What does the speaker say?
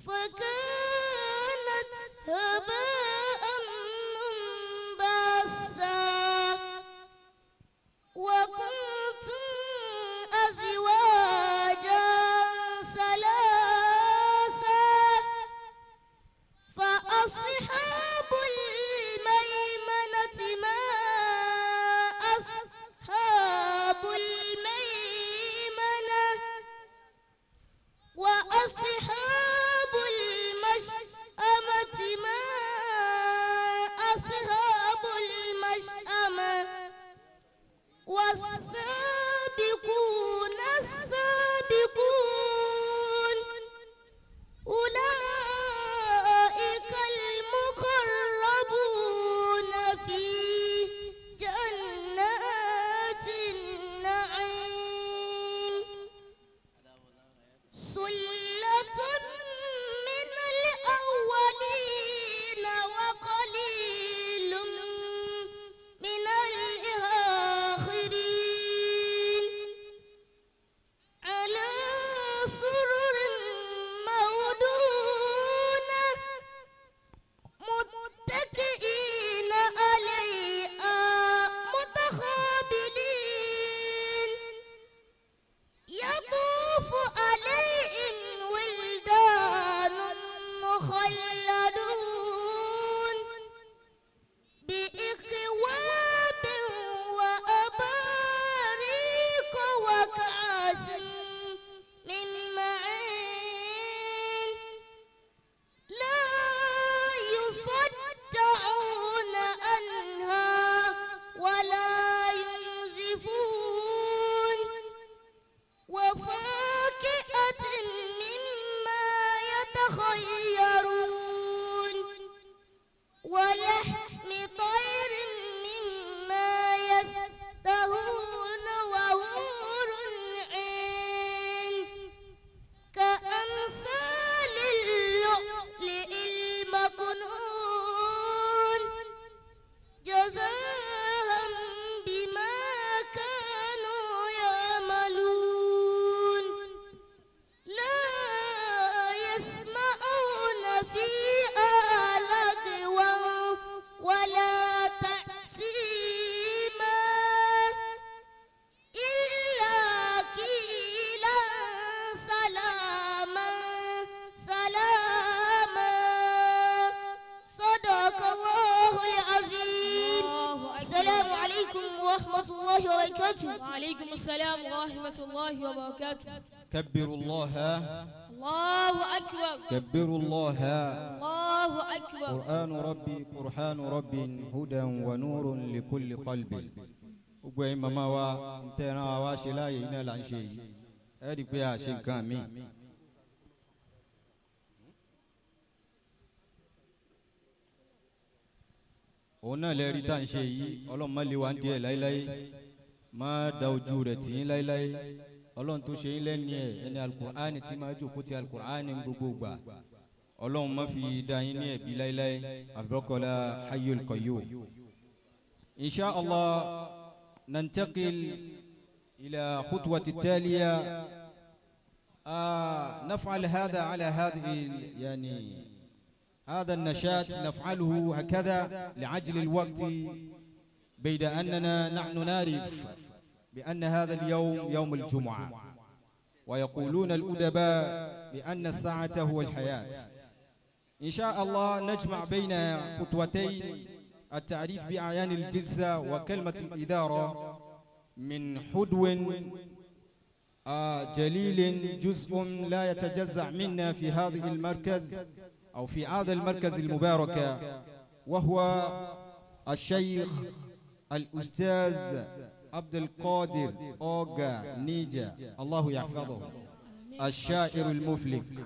فكانت هباء منبثا وكنتم أزواجا ثلاثا فأصحاب الميمنة ما أصحاب الميمنة وأصحاب المشأمة ما أصحاب المشأمة والسابقون السابقون أولئك المقربون في جنات النعيم ثلة من الأولين وقليل من الآخرين على سرر موضونة متكئين عليها متقابلين يطوف عليهم ولدان مخلدون بإكواب وأباريق وكأس من معين لا يصدعون عنها ولا ينزفون وفاكهة مما يتخيرون ولحم طير مما يشتهون وحور عين كأمثال اللؤلؤ المكنون جزاء بما كانوا يعملون لا يسمعون فيها لغوا ولا تأثيما إلا قيلا سلاما سلاما صدق الله العظيم. السلام عليكم ورحمة الله وبركاته. وعليكم السلام ورحمة الله وبركاته. كبروا الله. الله أكبر. كبروا الله. الله أكبر. قرآن ربي قرآن ربي هدى ونور لكل قلب. gbogbo ẹ̀yin màmá wa ntẹ̀ràn wa ṣe láàyè iná là ń ṣe yìí ẹ rí i pé a ṣe nǹkan mi. òun náà lè rí tá à ń ṣe yìí ọlọ́run má lè wá ń díẹ̀ láéláé má da ojú rẹ̀ tì yín láéláé ọlọ́run tó ṣe yín lẹ́ni ẹ̀ ẹni alukur'ani tí máa jókòó ti alukur'ani gbogbo gbà ọlọ́run má fi da yín ní ẹ̀bi láéláé abdulkola hayyul qayyum. insha allah ننتقل إلى خطوة التالية. نفعل هذا على هذه يعني هذا النشاط نفعله هكذا لعجل الوقت بيد أننا نحن نعرف بأن هذا اليوم يوم الجمعة ويقولون الأدباء بأن الساعة هو الحياة. إن شاء الله نجمع بين خطوتين التعريف بأعيان الجلسة وكلمة الإدارة من حدو جليل جزء لا يتجزأ منا في هذه المركز أو في هذا المركز المبارك وهو الشيخ الأستاذ عبد القادر أوغا نيجا الله يحفظه الشاعر المفلح.